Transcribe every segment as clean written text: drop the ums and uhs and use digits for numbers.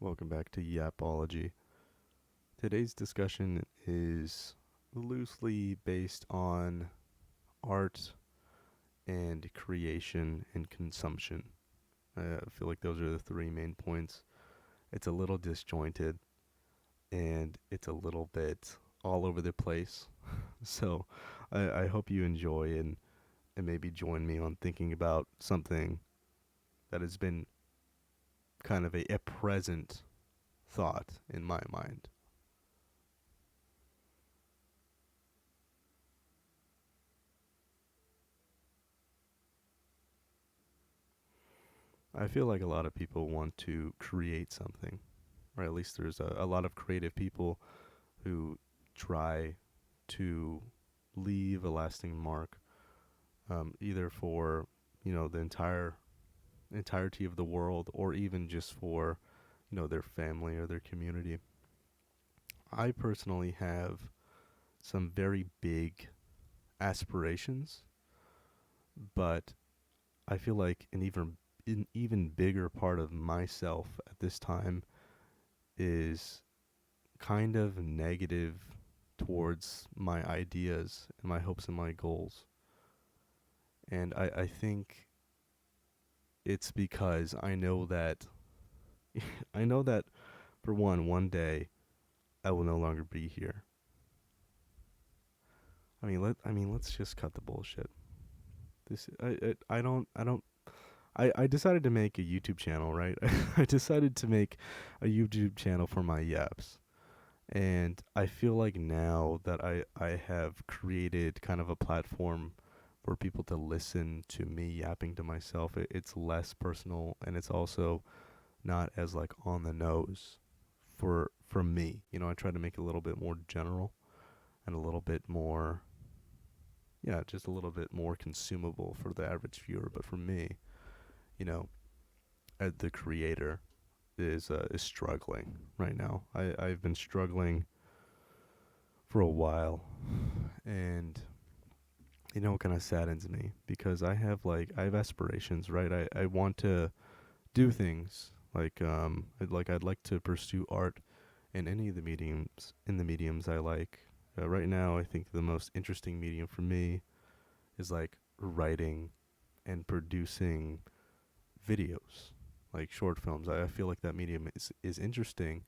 Welcome back to Yapology. Today's discussion is loosely based on art and creation and consumption. I feel like those are the three main points. It's a little disjointed and it's a little bit all over the place. So I hope you enjoy and maybe join me on thinking about something that has been kind of a present thought in my mind. I feel like a lot of people want to create something, or at least there's a lot of creative people who try to leave a lasting mark, either for the entirety of the world, or even just for their family or their community. I personally have some very big aspirations, but I feel like an even bigger part of myself at this time is kind of negative towards my ideas and my hopes and my goals. And I think it's because I know that I know that for one day I will no longer be here. Let's just cut the bullshit. This I decided to make a YouTube channel, right? I decided to make a YouTube channel for my yaps. And I feel like now that I have created kind of a platform for people to listen to me yapping to myself, it's less personal and it's also not as like on the nose for me. I try to make it a little bit more general and a little bit more, yeah, just a little bit more consumable for the average viewer. But for me, you know, as the creator is struggling right now. I've been struggling for a while, and it kind of saddens me because I have aspirations, right? I want to do things I'd like to pursue art in any of the mediums I like. Right now, I think the most interesting medium for me is like writing and producing videos, like short films. I feel like that medium is interesting,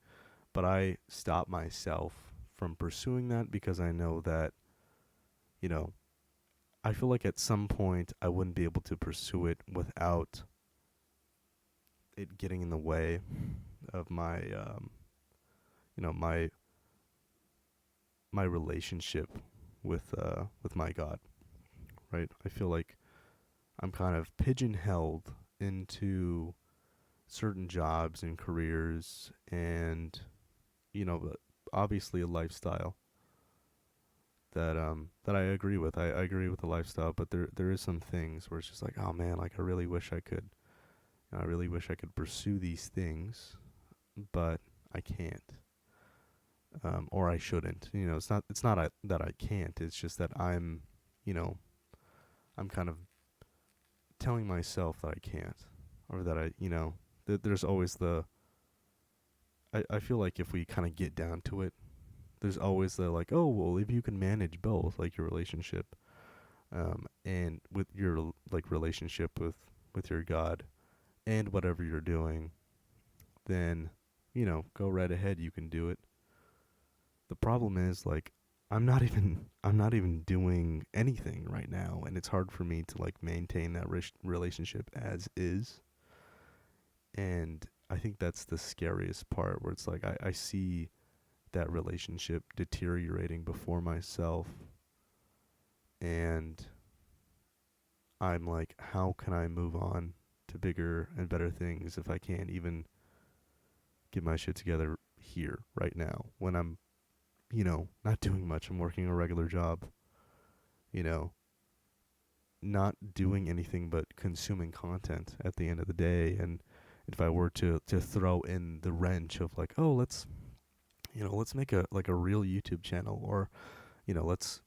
but I stop myself from pursuing that because I know that you know I feel like at some point I wouldn't be able to pursue it without it getting in the way of my my relationship with my God, right? I feel like I'm kind of pigeonholed into certain jobs and careers and obviously a lifestyle that I agree with. I agree with the lifestyle, but there is some things where it's just like, oh man, like I really wish I could. I really wish I could pursue these things, but I can't, or I shouldn't. It's not that I can't. It's just that you know, I'm kind of telling myself that I can't, or that there's always I feel like if we kind of get down to it, there's always the like, oh well, if you can manage both, like your relationship, and with your like relationship with your God and whatever you're doing, then go right ahead. You can do it. The problem is like I'm not even doing anything right now, and it's hard for me to like maintain that relationship as is. And I think that's the scariest part, where it's like I see that relationship deteriorating before myself, and I'm like, how can I move on to bigger and better things if I can't even get my shit together here right now when I'm not doing much. I'm working a regular job, you know, not doing anything but consuming content at the end of the day. And if I were to throw in the wrench of like, oh, let's make a real YouTube channel, or let's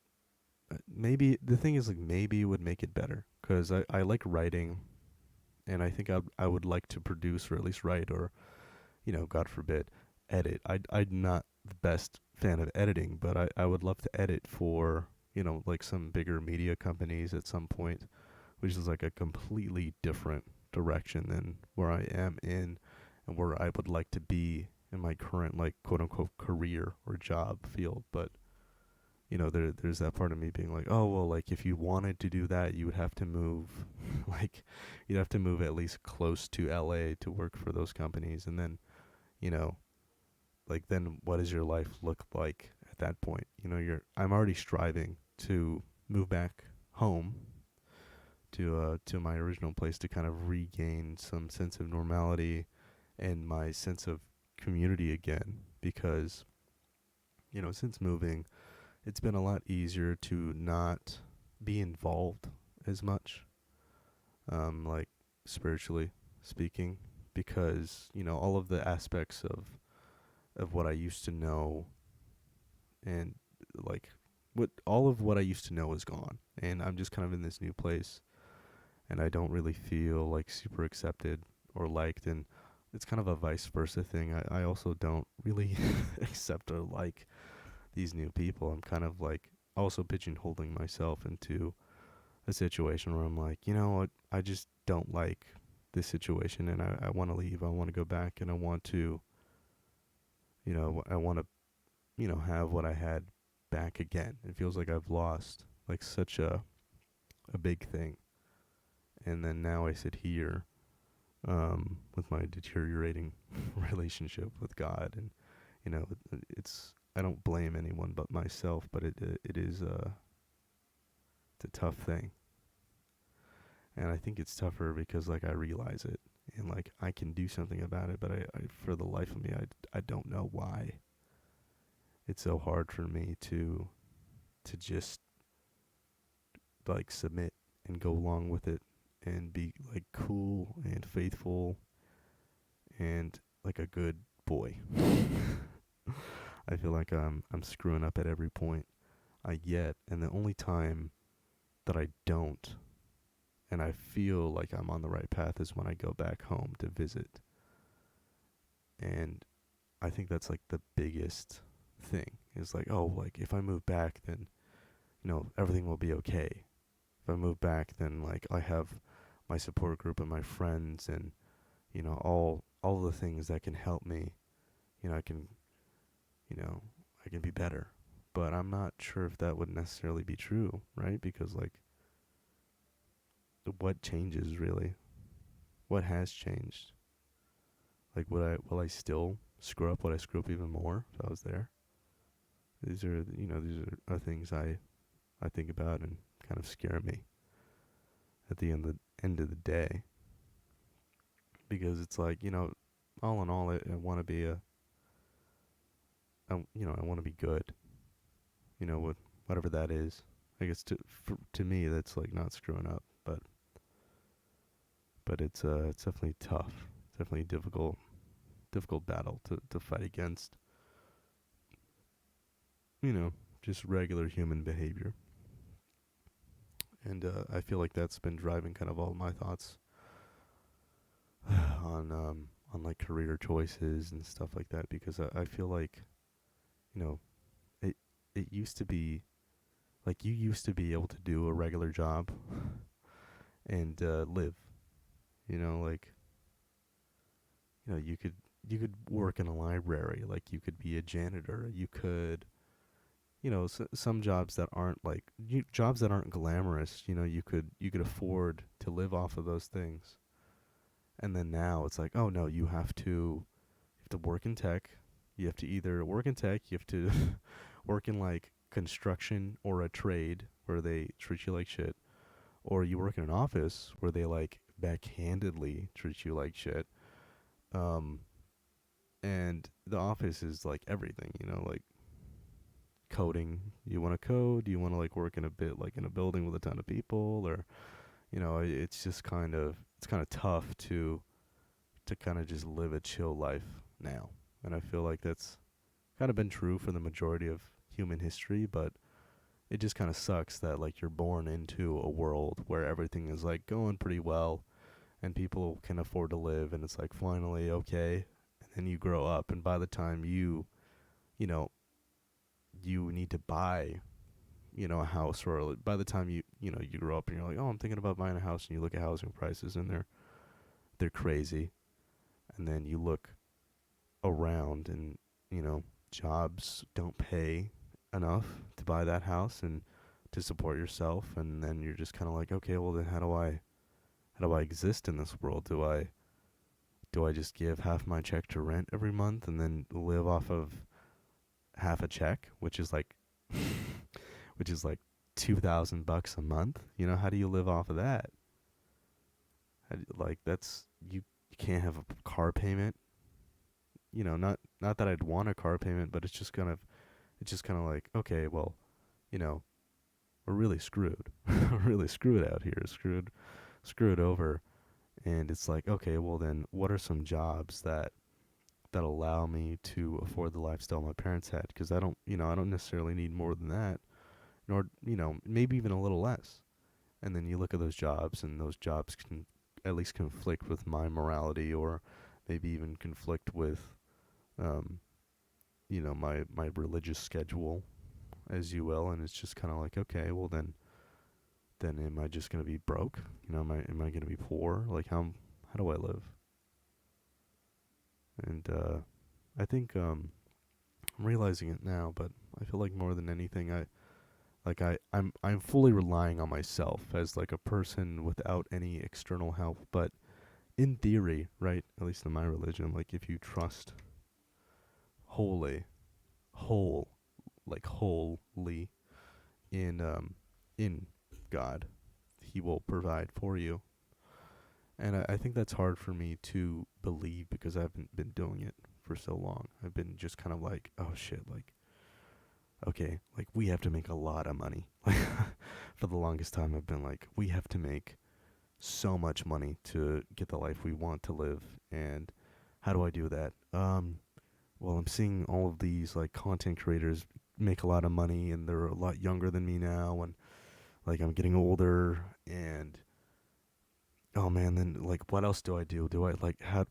maybe the thing is like maybe it would make it better because I like writing, and I think I would like to produce or at least write, or God forbid, edit. I'm not the best fan of editing, but I would love to edit for, like some bigger media companies at some point, which is like a completely different direction than where I am in and where I would like to be in my current, like, quote unquote career or job field. But there's that part of me being like, oh well, like if you wanted to do that, you would have to move, like you'd have to move at least close to LA to work for those companies, and then you know like then what does your life look like at that point? I'm already striving to move back home to my original place to kind of regain some sense of normality and my sense of community again, because since moving, it's been a lot easier to not be involved as much, like spiritually speaking, because all of the aspects of what I used to know, and like what all of what I used to know is gone, and I'm just kind of in this new place, and I don't really feel like super accepted or liked, and it's kind of a vice versa thing. I also don't really accept or like these new people. I'm kind of like also pigeonholing myself into a situation where I'm like, you know what, I just don't like this situation, and I want to leave. I want to go back, and I want to, I want to, have what I had back again. It feels like I've lost like such a big thing, and then now I sit here with my deteriorating relationship with God, and it's I don't blame anyone but myself, but it is it's a tough thing, and I think it's tougher because like I realize it, and like I can do something about it, but I for the life of me I don't know why it's so hard for me to just like submit and go along with it and be like cool and faithful and like a good boy. I feel like I'm screwing up at every point I get, and the only time that I don't, and I feel like I'm on the right path, is when I go back home to visit. And I think that's like the biggest thing, is like, oh, like if I move back, then everything will be okay. If I move back, then like I have my support group and my friends, and all the things that can help me. I can you know I can be better. But I'm not sure if that would necessarily be true, right? Because like what changes really? What has changed? Like will I still screw up? Would I screw up even more if I was there? These are things I think about and kind of scare me at the end of the day, because it's like, all in all, I want to be I want to be good, with whatever that is. I guess to me that's like not screwing up, but it's definitely tough. It's definitely a difficult battle to fight against, you know, just regular human behavior. And I feel like that's been driving kind of all my thoughts on like career choices and stuff like that, because I feel like, you know, it it used to be like you used to be able to do a regular job and live, like, you could work in a library, like you could be a janitor, you could, some jobs that aren't like jobs that aren't glamorous, you could afford to live off of those things. And then now it's like, oh no, you have to work in tech. You have to either work in tech, you have to work in like construction or a trade where they treat you like shit, or you work in an office where they like backhandedly treat you like shit. Um, and the office is like everything, like coding. You want to code? You want to like work in a bit like in a building with a ton of people, or it's just kind of tough to kind of just live a chill life now. And I feel like that's kind of been true for the majority of human history, but it just kind of sucks that like you're born into a world where everything is like going pretty well and people can afford to live, and it's like finally okay, and you grow up, and by the time you know, you need to buy, a house, or by the time you grow up and you're like, oh, I'm thinking about buying a house, and you look at housing prices and they're crazy, and then you look around and, jobs don't pay enough to buy that house and to support yourself, and then you're just kind of like, okay, well then how do I exist in this world? Do I just give half my check to rent every month and then live off of half a check, which is like which is like $2,000 a month? How do you live off of that? Like that's you can't have a car payment. Not that I'd want a car payment, but it's just kind of like, okay, well, you know, we're really screwed. We're really screwed out here. Screwed over. And it's like, okay, well then what are some jobs that allow me to afford the lifestyle my parents had? Because I don't necessarily need more than that, nor, maybe even a little less. And then you look at those jobs, and those jobs can at least conflict with my morality, or maybe even conflict with, um, my religious schedule, as you will. And it's just kind of like, okay, well then am I just gonna be broke? Am I gonna be poor? Like how do I live? And I think I'm realizing it now, but I feel like more than anything, I'm fully relying on myself as like a person without any external help. But in theory, right, at least in my religion, like if you trust wholly, whole, like wholly in God, He will provide for you. And I think that's hard for me to believe because I haven't been doing it for so long. I've been just kind of like, oh shit, like, okay, like we have to make a lot of money. Like, for the longest time, I've been like, we have to make so much money to get the life we want to live. And how do I do that? Well, I'm seeing all of these like content creators make a lot of money, and they're a lot younger than me now, and like I'm getting older, and oh man, then like what else do I do? Do I like how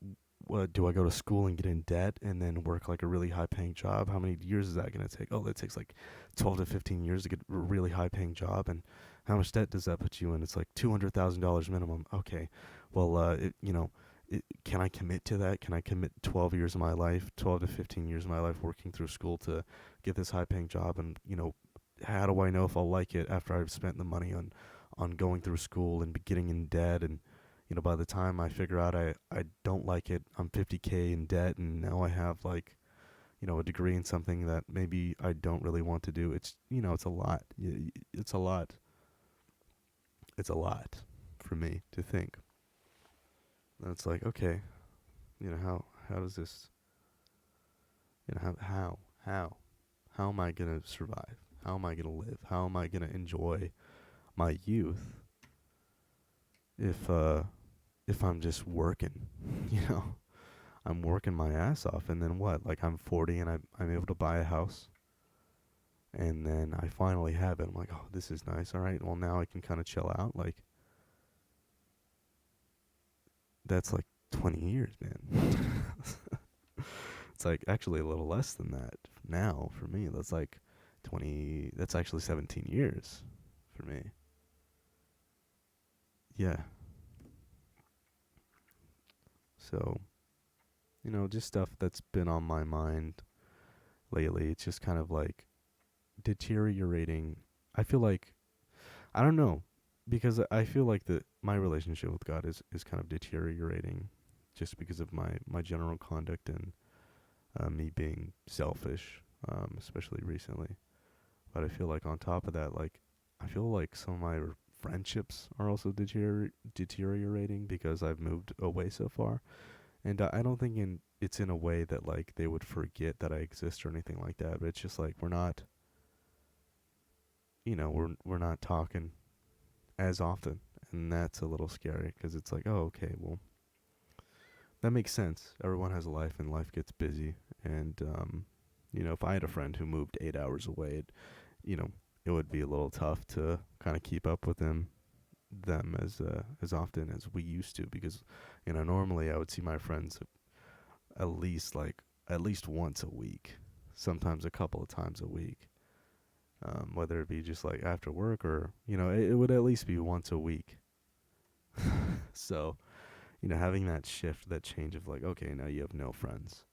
what do I go to school and get in debt and then work like a really high paying job? How many years is that going to take? Oh, that takes like 12 to 15 years to get a really high paying job. And how much debt does that put you in? It's like $200,000 minimum. Okay. Well, can I commit to that? Can I commit 12 years of my life, 12 to 15 years of my life working through school to get this high paying job? And, how do I know if I'll like it after I've spent the money on going through school and be getting in debt? And by the time I figure out I don't like it, I'm 50K in debt, and now I have like, a degree in something that maybe I don't really want to do. It's a lot. It's a lot. It's a lot for me to think. And it's like, okay, how does this, how am I gonna survive? How am I gonna live? How am I gonna enjoy my youth if I'm just working, you know? I'm working my ass off, and then what? Like I'm 40 and I'm able to buy a house, and then I finally have it. I'm like, oh, this is nice. All right, well now I can kind of chill out. Like that's like 20 years, man. It's like actually a little less than that now for me. That's like 20. That's actually 17 years for me. Yeah. So just stuff that's been on my mind lately. It's just kind of like deteriorating. I feel like I don't know, because I feel like my relationship with God is kind of deteriorating, just because of my general conduct, and me being selfish, especially recently. But I feel like on top of that, like I feel like some of my friendships are also deteriorating because I've moved away so far, and I don't think it's in a way that like they would forget that I exist or anything like that. But it's just like we're not talking as often, and that's a little scary because it's like, oh, okay, well, that makes sense. Everyone has a life, and life gets busy. And if I had a friend who moved 8 hours away, you know, it would be a little tough to kind of keep up with them as often as we used to, because normally I would see my friends at least like at least once a week, sometimes a couple of times a week. Whether it be just like after work or it would at least be once a week. So having that shift, that change of like, okay, now you have no friends,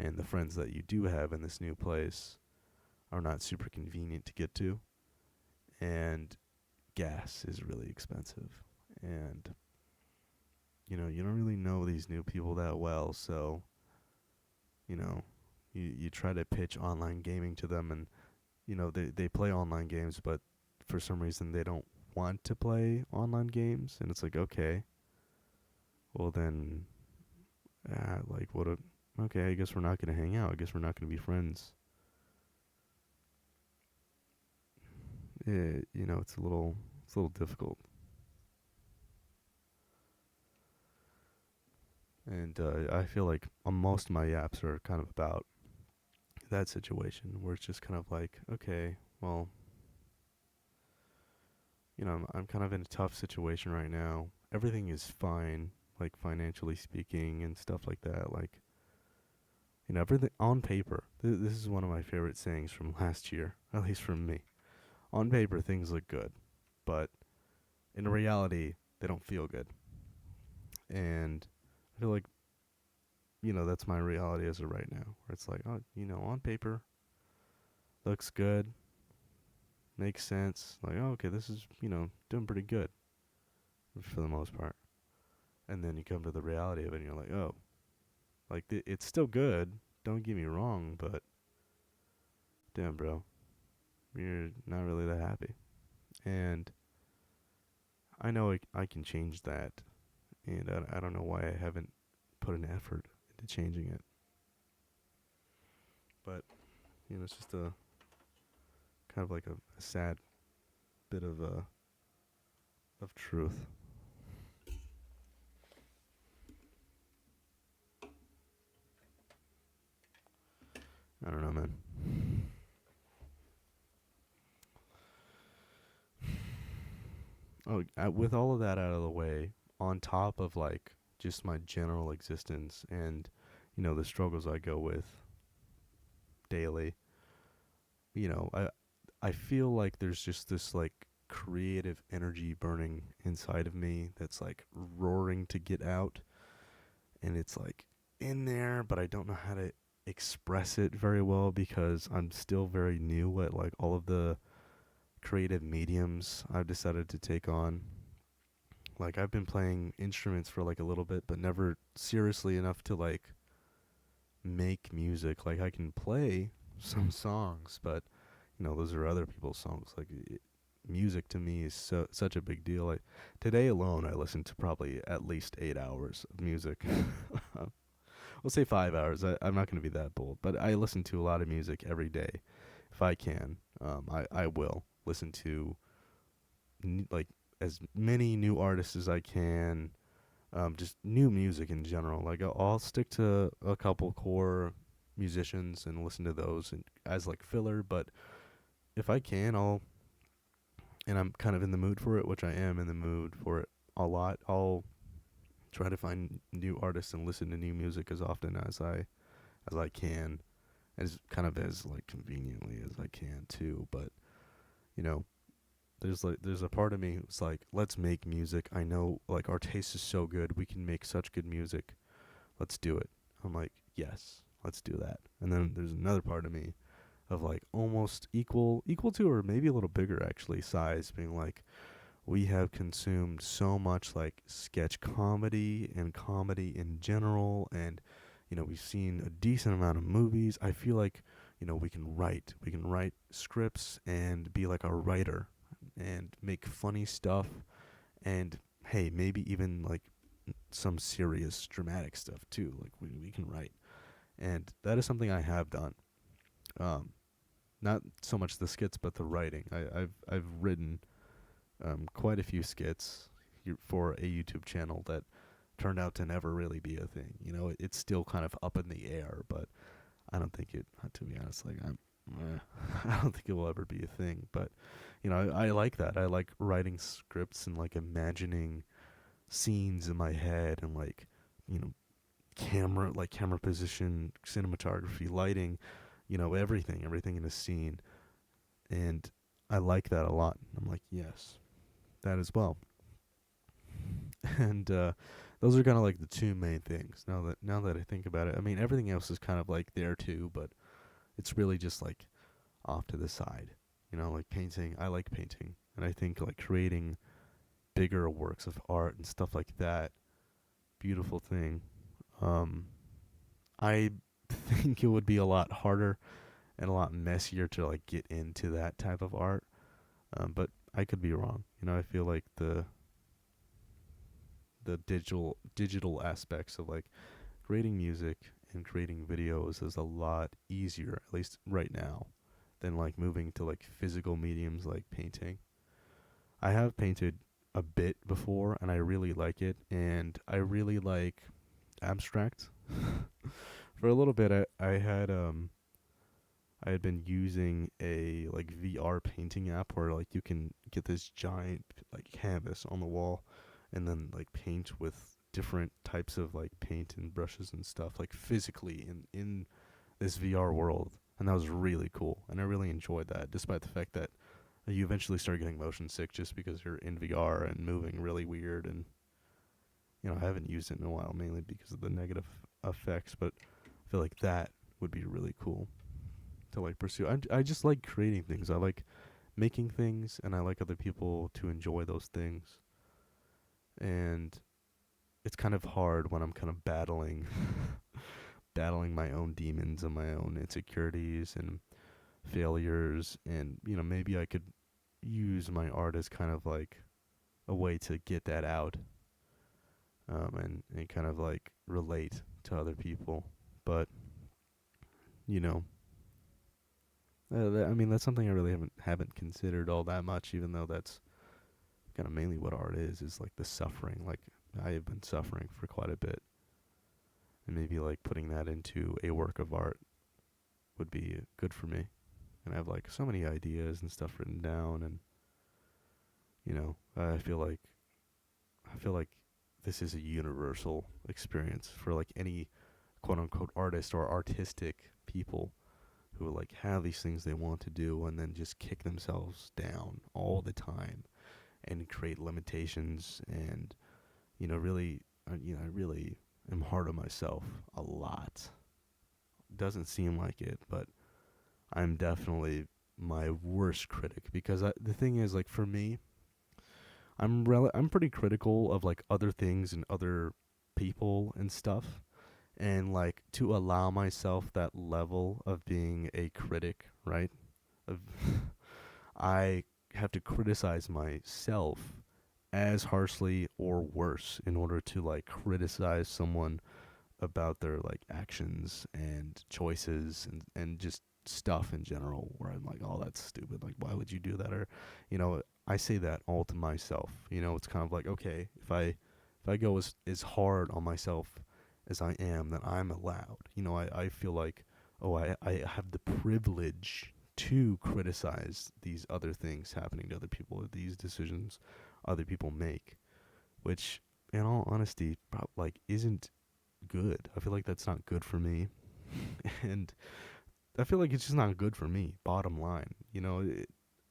and the friends that you do have in this new place are not super convenient to get to, and gas is really expensive, and you don't really know these new people that well, so you know you try to pitch online gaming to them, and they play online games, but for some reason they don't want to play online games, and it's like, okay, well then, like what a okay, I guess we're not gonna hang out. I guess we're not gonna be friends. It's a little difficult, and I feel like most of my apps are kind of about that situation where it's just kind of like, okay, well, I'm kind of in a tough situation right now. Everything is fine, like financially speaking and stuff like that. Like, everything on paper. This is one of my favorite sayings from last year, at least from me. On paper, things look good, but in reality, they don't feel good. And I feel like, that's my reality as of right now, where it's like, oh, on paper, looks good, makes sense. Like, oh, okay, this is, doing pretty good for the most part. And then you come to the reality of it and you're like, oh, like, it's still good. Don't get me wrong, but damn, bro, you're not really that happy. And I know I can change that. And I don't know why I haven't put an effort into changing it. But, it's just a kind of like a sad bit of truth. I don't know, man. Oh, with all of that out of the way, on top of like just my general existence and the struggles I go with daily, I feel like there's just this like creative energy burning inside of me that's like roaring to get out, and it's like in there, but I don't know how to express it very well because I'm still very new at like all of the creative mediums I've decided to take on. Like I've been playing instruments for like a little bit, but never seriously enough to like make music. Like I can play some songs, but those are other people's songs. Like music to me is such a big deal. Like today alone, I listened to probably at least 8 hours of music. We'll say 5 hours. I'm not going to be that bold, but I listen to a lot of music every day. If I can, I will listen to like as many new artists as I can. Just new music in general. Like I'll stick to a couple core musicians and listen to those and as like filler. But if I can, and I'm kind of in the mood for it, which I am in the mood for it a lot. I'll try to find new artists and listen to new music as often as I can, as kind of as like conveniently as I can too. But you know, there's a part of me who's like, let's make music. I know like our taste is so good, we can make such good music. Let's do it. I'm like, yes, let's do that. And then there's another part of me of like almost equal to or maybe a little bigger actually size, being like, we have consumed so much like sketch comedy and comedy in general, and we've seen a decent amount of movies. I feel like we can write scripts and be like a writer and make funny stuff, and hey, maybe even like some serious dramatic stuff too. Like we can write, and that is something I have done. um Not so much the skits, but the writing. I've written quite a few skits for a YouTube channel that turned out to never really be a thing. It's still kind of up in the air, but I don't think it. To be honest, like I don't think it will ever be a thing. But I like that. I like writing scripts and like imagining scenes in my head and like you know camera position, cinematography, lighting, everything in a scene. And I like that a lot. I'm like, yes, that as well. And those are kind of like the two main things. Now that I think about it, I mean everything else is kind of like there too, but it's really just like off to the side. Like painting. I like painting, and I think like creating bigger works of art and stuff like that. Beautiful thing. Um, I think it would be a lot harder and a lot messier to like get into that type of art. But I could be wrong. I feel like the digital aspects of like creating music and creating videos is a lot easier, at least right now, than like moving to like physical mediums like painting. I have painted a bit before and I really like it, and I really like abstract. For a little bit I had been using a like VR painting app where like you can get this giant like canvas on the wall and then like paint with different types of like paint and brushes and stuff like physically in this VR world, and that was really cool and I really enjoyed that, despite the fact that you eventually start getting motion sick just because you're in VR and moving really weird. And I haven't used it in a while, mainly because of the negative effects, but I feel like that would be really cool to like pursue. I just like creating things. I like making things, and I like other people to enjoy those things. And it's kind of hard when I'm kind of battling my own demons and my own insecurities and failures, and maybe I could use my art as kind of like a way to get that out, and kind of like relate to other people. But you know, I mean that's something I really haven't considered all that much, even though that's kind of mainly what art is like the suffering. Like I have been suffering for quite a bit, and maybe like putting that into a work of art would be good for me. And I have like so many ideas and stuff written down, and I feel like this is a universal experience for like any quote unquote artist or artistic people who like have these things they want to do and then just kick themselves down all the time and create limitations. And really, I really am hard on myself a lot. Doesn't seem like it, but I'm definitely my worst critic, because the thing is, like, for me, I'm pretty critical of like other things and other people and stuff, and like to allow myself that level of being a critic, right? Of I have to criticize myself as harshly or worse in order to like criticize someone about their like actions and choices and just stuff in general, where I'm like, oh, that's stupid. Like, why would you do that? Or, I say that all to myself. It's kind of like, okay, if I go as hard on myself as I am, then I'm allowed. I feel like, oh, I have the privilege to criticize these other things happening to other people, or these decisions other people make, which, in all honesty, like isn't good. I feel like that's not good for me. And I feel like it's just not good for me, bottom line.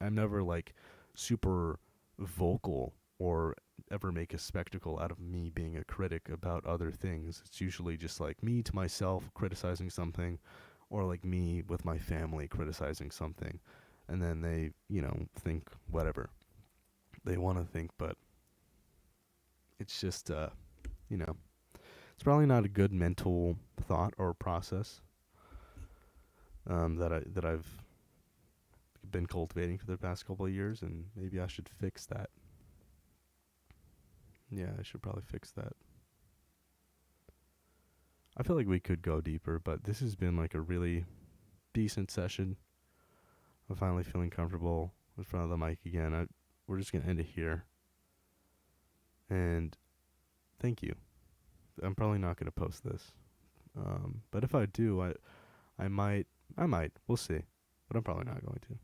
I'm never like super vocal or ever make a spectacle out of me being a critic about other things. It's usually just like me to myself criticizing something, or like me with my family criticizing something. And then they, think whatever they want to think, but it's just, you know, it's probably not a good mental thought or process, that I've been cultivating for the past couple of years, and maybe I should fix that. Yeah, I should probably fix that. I feel like we could go deeper, but this has been like a really decent session. I'm finally feeling comfortable in front of the mic again. We're just gonna end it here, and thank you. I'm probably not gonna post this, but if I do, I might, We'll see, but I'm probably not going to.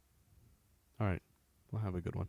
All right, well, have a good one.